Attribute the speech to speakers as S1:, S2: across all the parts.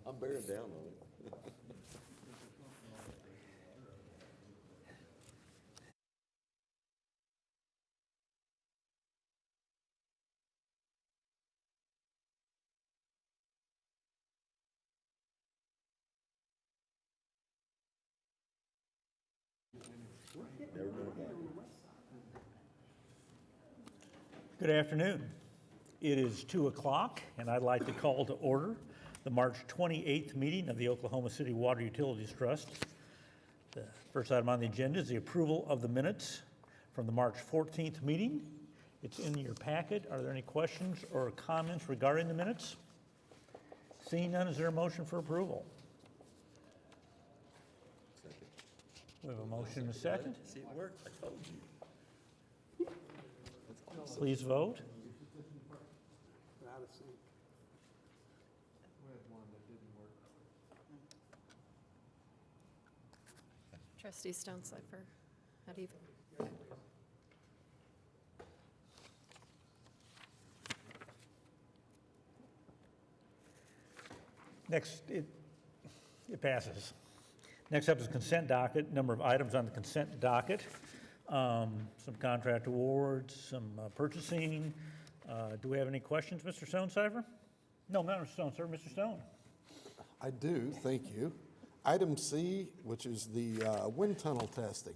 S1: I'm bearing down on it. Never been back.
S2: Good afternoon. It is 2 o'clock, and I'd like to call to order the March 28th meeting of the Oklahoma City Water Utilities Trust. The first item on the agenda is the approval of the minutes from the March 14th meeting. It's in your packet. Are there any questions or comments regarding the minutes? Seeing none, is there a motion for approval?
S1: Second.
S2: We have a motion and a second.
S1: See, it worked, I told you. That's awesome.
S2: Please vote.
S3: Out of sync.
S4: Trustee Stonecipher, how do you?
S2: Next, it passes. Next up is consent docket, number of items on the consent docket. Some contract awards, some purchasing. Do we have any questions, Mr. Stonecipher? No, not Mr. Stone, sir, Mr. Stone.
S3: I do, thank you. Item C, which is the wind tunnel testing.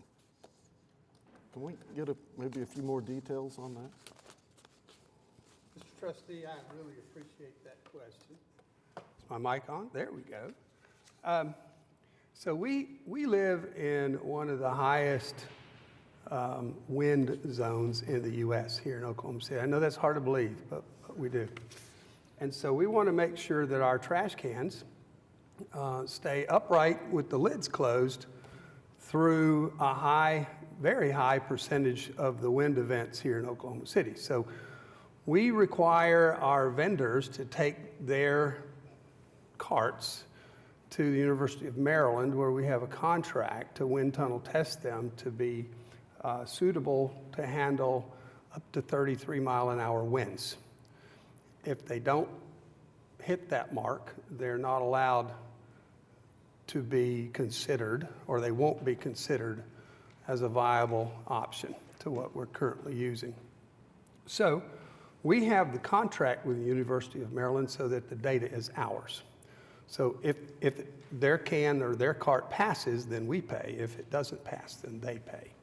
S3: Can we get maybe a few more details on that?
S5: Mr. Trustee, I really appreciate that question. Is my mic on? There we go. So we live in one of the highest wind zones in the U.S. here in Oklahoma City. I know that's hard to believe, but we do. And so we want to make sure that our trash cans stay upright with the lids closed through a very high percentage of the wind events here in Oklahoma City. So we require our vendors to take their carts to the University of Maryland, where we have a contract to wind tunnel test them to be suitable to handle up to 33-mile-an-hour winds. If they don't hit that mark, they're not allowed to be considered, or they won't be considered as a viable option to what we're currently using. So we have the contract with the University of Maryland so that the data is ours. So if their can or their cart passes, then we pay. If it doesn't pass, then they pay.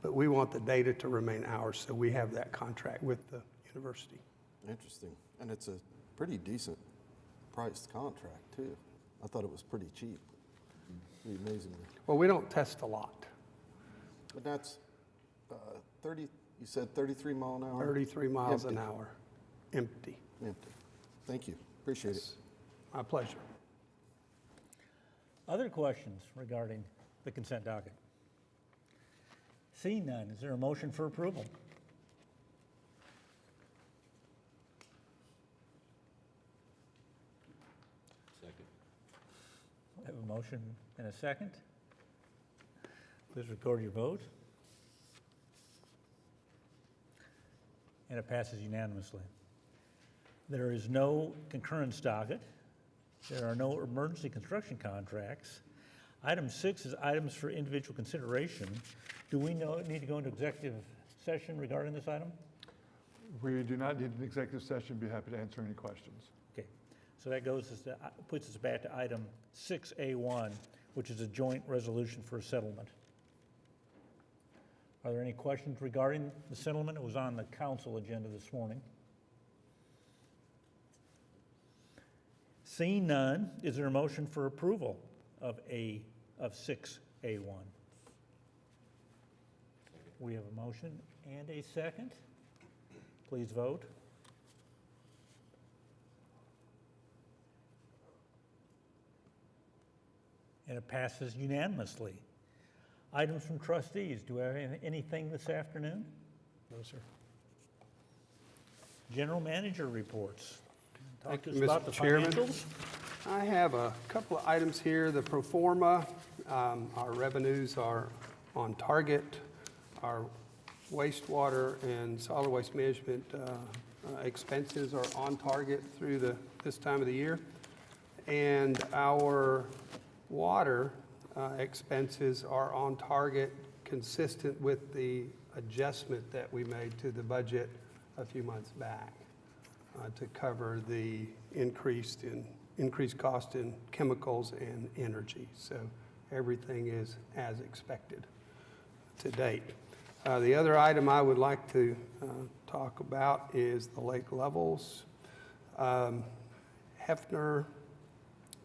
S5: But we want the data to remain ours, so we have that contract with the university.
S3: Interesting. And it's a pretty decent priced contract, too. I thought it was pretty cheap. Pretty amazingly.
S5: Well, we don't test a lot.
S3: But that's 30, you said 33 mile an hour?
S5: 33 miles an
S3: Empty.
S5: hour, empty.
S3: Empty. Thank you. Appreciate it.
S5: It's my pleasure.
S2: Other questions regarding the consent docket? Seeing none, is there a motion for approval?
S1: Second.
S2: I have a motion and a second. Please record your vote. And it passes unanimously. There is no concurrence docket. There are no emergency construction contracts. Item 6 is items for individual consideration. Do we need to go into executive session regarding this item?
S6: We do not need an executive session. Be happy to answer any questions.
S2: Okay, so that puts us back to item 6A1, which is a joint resolution for a settlement. Are there any questions regarding the settlement? It was on the council agenda this morning. Seeing none, is there a motion for approval of 6A1? We have a motion and a second. Please vote. And it passes unanimously. Items from trustees. Do we have anything this afternoon?
S5: No, sir.
S2: General manager reports. Talk
S5: Thank
S2: to
S5: you,
S2: us about the
S5: Mr. Chairman.
S2: financials.
S5: I have a couple of items here. The pro forma, our revenues are on target. Our wastewater and solid waste management expenses are on target through this time of the year. And our water expenses are on target, consistent with the adjustment that we made to the budget a few months back to cover the increased cost in chemicals and energy. So everything is as expected to date. The other item I would like to talk about is the lake levels. Hefner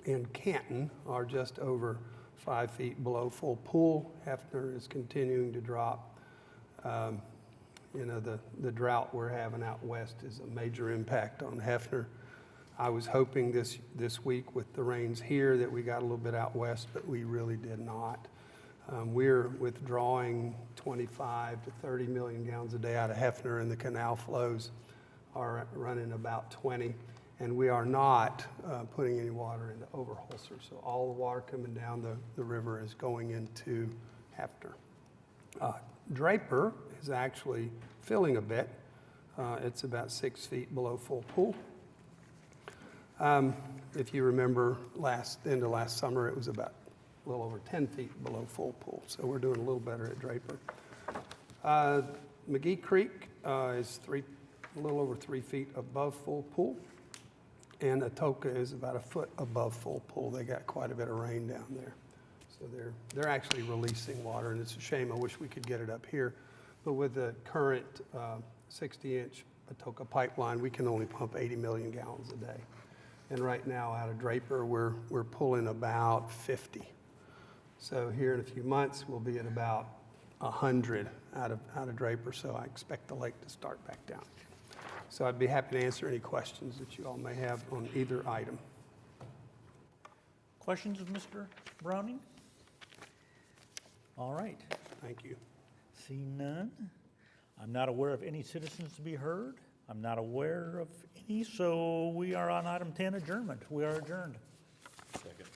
S5: and Canton are just over 5 feet below full pool. Hefner is continuing to drop. You know, the drought we're having out west is a major impact on Hefner. I was hoping this week with the rains here that we got a little bit out west, but we really did not. We're withdrawing 25 to 30 million gallons a day out of Hefner, and the canal flows are running about 20. And we are not putting any water into Overholser. So all the water coming down the river is going into Hefner. Draper is actually filling a bit. It's about 6 feet below full pool. If you remember end of last summer, it was about a little over 10 feet below full pool. So we're doing a little better at Draper. McGee Creek is a little over 3 feet above full pool. And Atoka is about a foot above full pool. They got quite a bit of rain down there. So they're actually releasing water, and it's a shame. I wish we could get it up here. But with the current 60-inch Atoka pipeline, we can only pump 80 million gallons a day. And right now out of Draper, we're pulling about 50. So here in a few months, we'll be at about 100 out of Draper. So I expect the lake to start back down. So I'd be happy to answer any questions that you all may have on either item.
S2: Questions of Mr. Browning? All right.
S5: Thank you.
S2: Seeing none. I'm not aware of any citizens to be heard. I'm not aware of any, so we are on item 10, adjournment. We are adjourned.
S1: Second.